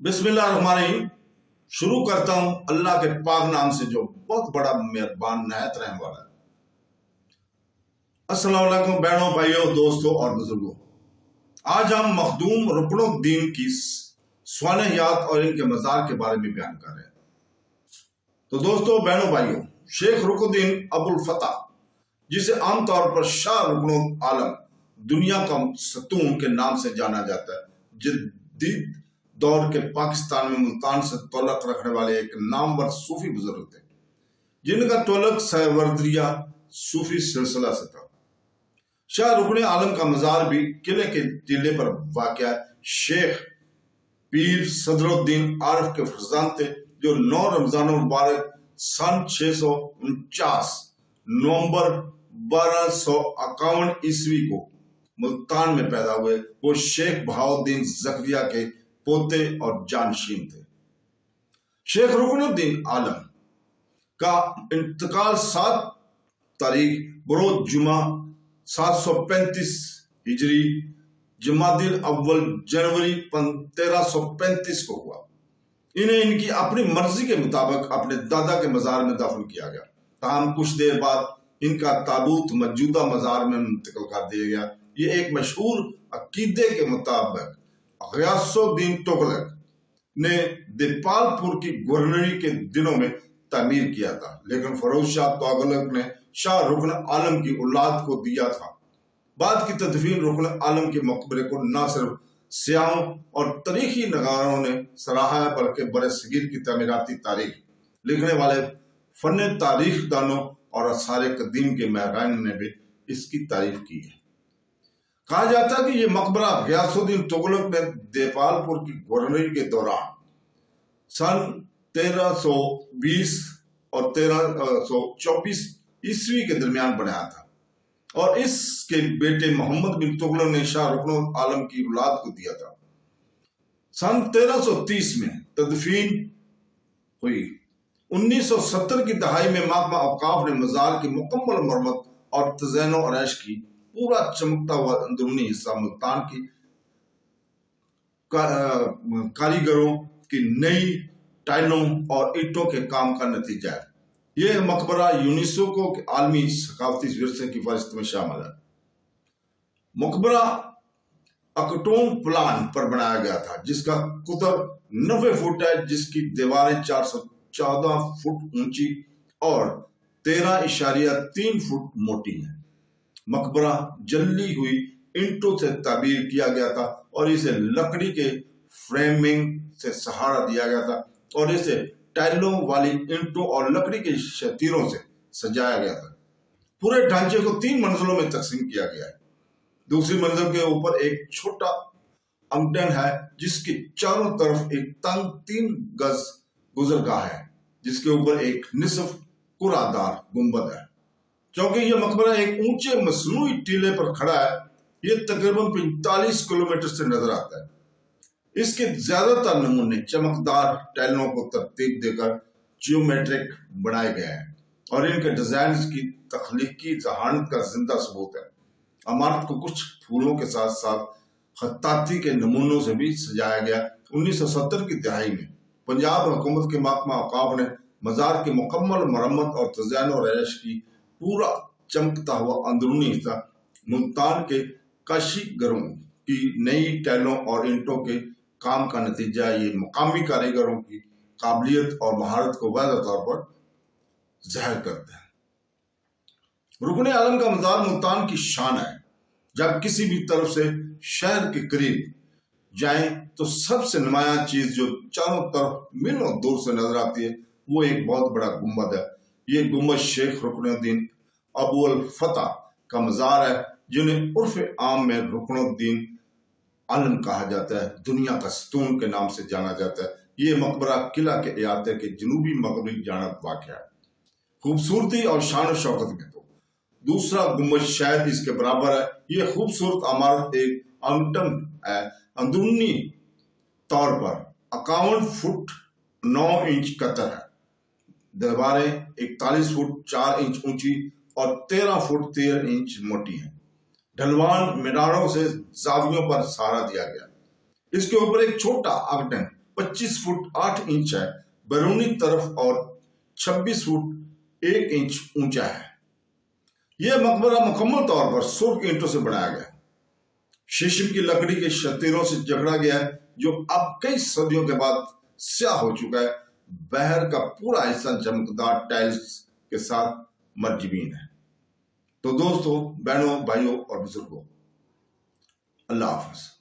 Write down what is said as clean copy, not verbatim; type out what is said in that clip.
बिस्मिल्लाहिर्रहमानिर्रहीम। शुरू करता हूं अल्लाह के पाक नाम से जो बहुत बड़ा मेहरबान नहायत रहम वाला है। अस्सलाम वालेकुम बहनों, भाइयों, दोस्तों और बुजुर्गों। आज हम मखदूम रुकनुद्दीन की स्वानहयात और इनके मज़ार के बारे में बयान कर रहे हैं। तो दोस्तों, बहनों, भाइयों, शेख रुकनुद्दीन अबुल फतह, जिसे आमतौर पर शाह रुकनुल आलम, दुनिया का सतून के नाम से जाना जाता है, जदीद दौर के पाकिस्तान में मुल्तान से तल्लुक़ रखने वाले एक नामवर सूफी बुजुर्ग थे, जिनका तल्लुक़ सहवर्दिया सूफी सिलसिला से था। शाह रुकन आलम का मज़ार भी किले के टीले पर वाक़ है। शेख पीर सदरुद्दीन आरिफ के फरजान थे, जो 9 रमज़ान मुबारक सन 649 नवंबर 1251 ईस्वी को मुल्तान में पैदा हुए। वो शेख बहाउद्दीन ज़करिया के पोते और जानशीन थे। शेख रुकनुद्दीन आलम का इंतकाल 7 तारीख बरोज जुमा 735 हिजरी जमादिल अव्वल जनवरी 1335 को हुआ। इन्हें इनकी अपनी मर्जी के मुताबिक अपने दादा के मजार में दफन किया गया। ताहम कुछ देर बाद इनका ताबूत मौजूदा मजार में मुंतकिल कर दिया गया। ये एक मशहूर अकीदे के मुताबिक गयासुद्दीन तुगलक ने देपालपुर की गवर्नरी के दिनों में तामीर किया था, लेकिन फरोज शाह तुगलक ने शाह रुकन आलम की औलाद को दिया था। बाद की तदफीन रुकन आलम के मकबरे को न सिर्फ सियाहों और तारीखी नगारों ने सराहा है, बल्कि बड़े सगीर की तमीराती तारीख लिखने वाले फन तारीख दानों और असारे कदीम के महरान ने भी इसकी तारीफ की है। कहा जाता है कि यह मकबरा गयासुद्दीन तुगलक ने देपालपुर की गवर्नरी के दौरान सन 1320 और 1324 ईस्वी के दरमियान बनाया था, और इसके बेटे मोहम्मद बिन तुगलक ने शाह रुकन आलम की औलाद को दिया था। सन 1330 में तदफीन हुई। 1970 की दहाई में महकमा औकाफ ने मजार की मुकम्मल मरम्मत और तज़ैन और आरैश की। पूरा चमकता हुआ अंदरूनी हिस्सा मुल्तान की कारीगरों की नई टाइलों और ईंटों के काम का नतीजा है। यह मकबरा यूनेस्को के आलमी सकाफती विरसे की फहरिस्त में शामिल है। मकबरा अकटोन प्लान पर बनाया गया था, जिसका कुतर 90 फुट है, जिसकी दीवारें 414 फुट ऊंची और 13.3 फुट मोटी है। मकबरा जली हुई ईंटों से ताबीर किया गया था और इसे लकड़ी के फ्रेमिंग से सहारा दिया गया था, और इसे टाइलों वाली ईंटों और लकड़ी के शतीरों से सजाया गया था। पूरे ढांचे को 3 मंजिलों में तकसीम किया गया है। दूसरी मंजिल के ऊपर एक छोटा अंगन है, जिसके चारों तरफ एक तंग 3 गज गुजरगाह है, जिसके ऊपर एक निसफ कुरादार गुंबद है। क्योंकि यह मकबरा एक ऊंचे मसनूई टीले पर खड़ा है, यह तकरीबन 45 किलोमीटर से नजर आता है। इसके ज्यादातर नमूने चमकदार टाइलों को तरतीब देकर जियोमेट्रिक बनाए गए हैं, और इनके डिजाइन की तख्लीकी जहानत का जिंदा सबूत है। इमारत को कुछ फूलों के साथ साथ खत्ताती के नमूनों से भी सजाया गया। 1970 की दहाई में पंजाब हुकूमत के महकमा औकाफ ने मजार की मुकम्मल मरम्मत और तज़ैन और आरैश की। पूरा चमकता हुआ अंदरूनी हिस्सा मुल्तान के काशीगरों की नई टाइलों और ईंटों के काम का नतीजा। ये मुकामी कारीगरों की काबिलियत और महारत को वाज़ेह तौर पर ज़ाहिर करते हैं। रुकन आलम का मजार मुल्तान की शान है। जब किसी भी तरफ से शहर के करीब जाएं तो सबसे नुमायां चीज जो चारों तरफ मीलों दूर से नजर आती है, वो एक बहुत बड़ा गुंबद है। ये गुंबद शेख रुकनुद्दीन अबुल फतह का मजार है, जिन्हें उर्फ आम में रुकनुद्दीन आलम कहा जाता है, दुनिया का सतून के नाम से जाना जाता है। ये मकबरा किला के इलाके के जनूबी मगरबी जानब वाक़या है। खूबसूरती और शान शौकत में तो दूसरा गुंबद शायद इसके बराबर है। ये खूबसूरत इमारत एक अंगटन है। अंदरूनी तौर पर 51 फुट 9 इंच कतर है। दीवारें 41 फुट 4 इंच ऊंची और 13 फुट 13 इंच मोटी है। ढलवान मीनारों से जावियों पर सहारा दिया गया। इसके ऊपर एक छोटा आगटन 25 फुट 8 इंच है, बैरूनी तरफ और 26 फुट 1 इंच ऊंचा है। यह मकबरा मुकम्मल तौर पर सुर्ख ईंटों से बनाया गया, शीशम की लकड़ी के शतीरों से जकड़ा गया है, जो अब कई सदियों के बाद स्याह हो चुका है। बहर का पूरा हिस्सा चमकदार टाइल्स के साथ मरजबीन है। तो दोस्तों, बहनों, भाइयों और बुजुर्गों, अल्लाह हाफ़िज़।